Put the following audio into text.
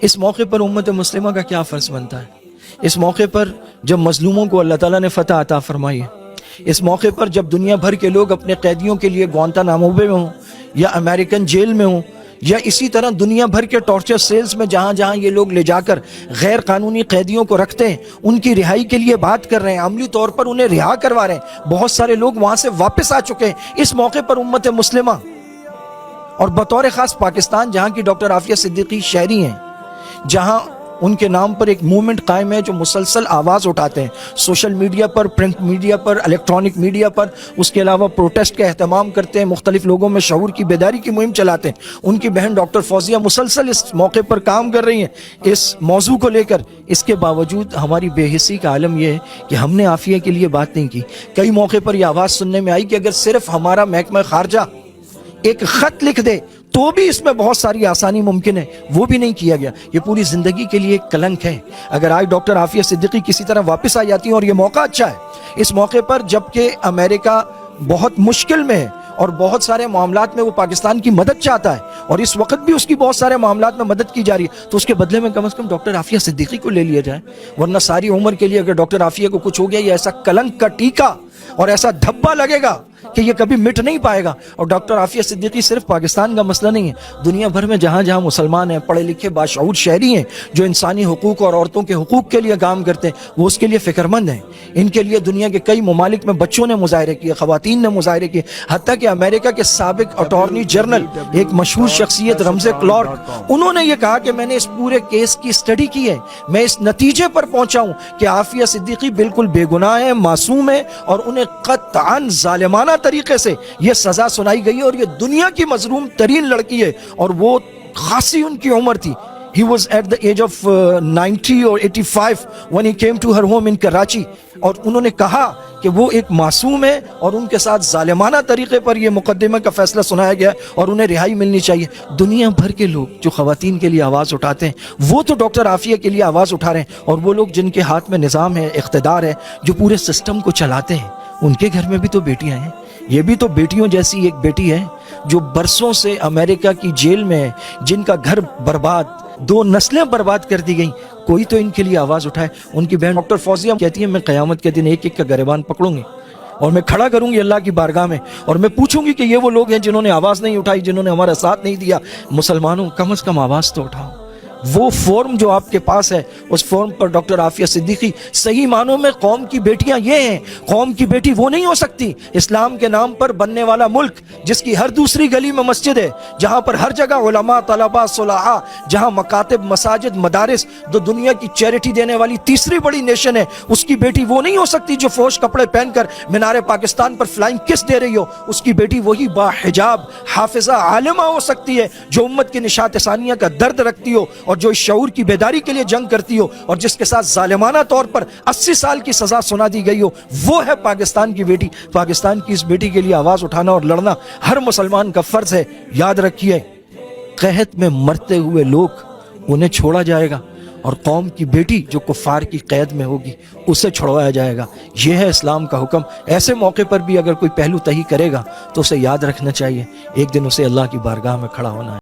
اس موقع پر امت مسلمہ کا کیا فرض بنتا ہے؟ اس موقع پر جب مظلوموں کو اللہ تعالیٰ نے فتح عطا فرمائی ہے، اس موقع پر جب دنیا بھر کے لوگ اپنے قیدیوں کے لیے گوانتانامو بے میں ہوں یا امریکن جیل میں ہوں یا اسی طرح دنیا بھر کے ٹارچر سیلز میں جہاں جہاں یہ لوگ لے جا کر غیر قانونی قیدیوں کو رکھتے ہیں، ان کی رہائی کے لیے بات کر رہے ہیں، عملی طور پر انہیں رہا کروا رہے ہیں، بہت سارے لوگ وہاں سے واپس آ چکے ہیں، اس موقع پر امت مسلمہ اور بطور خاص پاکستان جہاں کی ڈاکٹر عافیہ صدیقی شہری ہیں، جہاں ان کے نام پر ایک موومنٹ قائم ہے جو مسلسل آواز اٹھاتے ہیں سوشل میڈیا پر، پرنٹ میڈیا پر، الیکٹرانک میڈیا پر، اس کے علاوہ پروٹیسٹ کا اہتمام کرتے ہیں، مختلف لوگوں میں شعور کی بیداری کی مہم چلاتے ہیں۔ ان کی بہن ڈاکٹر فوزیہ مسلسل اس موقع پر کام کر رہی ہیں اس موضوع کو لے کر۔ اس کے باوجود ہماری بے حسی کا عالم یہ ہے کہ ہم نے عافیہ کے لیے بات نہیں کی۔ کئی موقع پر یہ آواز سننے میں آئی کہ اگر صرف ہمارا محکمہ خارجہ ایک خط لکھ دے تو بھی اس میں بہت ساری آسانی ممکن ہے، وہ بھی نہیں کیا گیا۔ یہ پوری زندگی کے لیے ایک کلنک ہے۔ اگر آج ڈاکٹر عافیہ صدیقی کسی طرح واپس آ جاتی ہیں، اور یہ موقع اچھا ہے اس موقع پر جبکہ امریکہ بہت مشکل میں ہے اور بہت سارے معاملات میں وہ پاکستان کی مدد چاہتا ہے اور اس وقت بھی اس کی بہت سارے معاملات میں مدد کی جا رہی ہے، تو اس کے بدلے میں کم از کم ڈاکٹر عافیہ صدیقی کو لے لیا جائے، ورنہ ساری عمر کے لیے اگر ڈاکٹر عافیہ کو کچھ ہو گیا، یہ ایسا کلنک کا ٹیکا اور ایسا دھبا لگے گا کہ یہ کبھی مٹ نہیں پائے گا۔ اور ڈاکٹر عافیہ صدیقی صرف پاکستان کا مسئلہ نہیں ہے، دنیا بھر میں جہاں جہاں مسلمان ہیں، پڑھے لکھے باشعور شہری ہیں جو انسانی حقوق اور عورتوں کے حقوق کے لیے کام کرتے ہیں، وہ اس کے لیے فکر مند ہیں۔ ان کے لیے دنیا کے کئی ممالک میں بچوں نے مظاہرے کیے، خواتین نے مظاہرے کیے، حتیٰ کہ امریکہ کے سابق اٹارنی جنرل ایک مشہور شخصیت رمزے کلارک، انہوں نے یہ کہا کہ میں نے اس پورے کیس کی اسٹڈی کی ہے، میں اس نتیجے پر پہنچا ہوں کہ عافیہ صدیقی بالکل بے گناہ ہے، معصوم ہے، اور انہیں قطعاً ظالمانہ طریقے سے یہ سزا سنائی گئی ہے، اور یہ دنیا کی مظلوم ترین لڑکی ہے، اور وہ خاصی ان کی عمر تھی۔ He was at the age of 90 or 85 when he came to her home in Karachi، اور انہوں نے کہا کہ وہ ایک معصوم ہے اور ان کے ساتھ ظالمانہ طریقے پر یہ مقدمہ کا فیصلہ سنایا گیا اور انہیں رہائی ملنی چاہیے۔ دنیا بھر کے لوگ جو خواتین کے لیے آواز اٹھاتے ہیں وہ تو ڈاکٹر عافیہ کے لیے آواز اٹھا رہے ہیں، اور وہ لوگ جن کے ہاتھ میں نظام ہے، اقتدار ہے، جو پورے سسٹم کو چلاتے ہیں، ان کے گھر میں بھی تو بیٹیاں ہیں۔ یہ بھی تو بیٹیوں جیسی ایک بیٹی ہے جو برسوں سے امریکہ کی جیل میں ہے، جن کا گھر برباد، 2 نسلیں برباد کر دی گئیں، کوئی تو ان کے لیے آواز اٹھائے۔ ان کی بہن ڈاکٹر فوزیہ کہتی ہے میں قیامت کے دن ایک ایک کا گریبان پکڑوں گی اور میں کھڑا کروں گی اللہ کی بارگاہ میں، اور میں پوچھوں گی کہ یہ وہ لوگ ہیں جنہوں نے آواز نہیں اٹھائی، جنہوں نے ہمارا ساتھ نہیں دیا۔ مسلمانوں کم از کم آواز تو اٹھاؤ۔ وہ فورم جو آپ کے پاس ہے، اس فورم پر ڈاکٹر عافیہ صدیقی صحیح معنوں میں قوم کی بیٹیاں یہ ہیں۔ قوم کی بیٹی وہ نہیں ہو سکتی اسلام کے نام پر بننے والا ملک جس کی ہر دوسری گلی میں مسجد ہے، جہاں پر ہر جگہ علماء، طلباء، صلحاء، جہاں مکاتب، مساجد، مدارس، جو دنیا کی چیریٹی دینے والی تیسری بڑی نیشن ہے، اس کی بیٹی وہ نہیں ہو سکتی جو فوش کپڑے پہن کر مینار پاکستان پر فلائنگ کس دے رہی ہو۔ اس کی بیٹی وہی باحجاب حافظہ عالمہ ہو سکتی ہے جو امت کی نشاط ثانیہ کا درد رکھتی ہو، اور جو اس شعور کی بیداری کے لیے جنگ کرتی ہو، اور جس کے ساتھ ظالمانہ طور پر 80 سال کی سزا سنا دی گئی ہو۔ وہ ہے پاکستان کی بیٹی۔ پاکستان کی اس بیٹی کے لیے آواز اٹھانا اور لڑنا ہر مسلمان کا فرض ہے۔ یاد رکھیے، قحط میں مرتے ہوئے لوگ انہیں چھوڑا جائے گا، اور قوم کی بیٹی جو کفار کی قید میں ہوگی اسے چھڑوایا جائے گا۔ یہ ہے اسلام کا حکم۔ ایسے موقع پر بھی اگر کوئی پہلو تہی کرے گا تو اسے یاد رکھنا چاہیے ایک دن اسے اللہ کی بارگاہ میں کھڑا ہونا ہے۔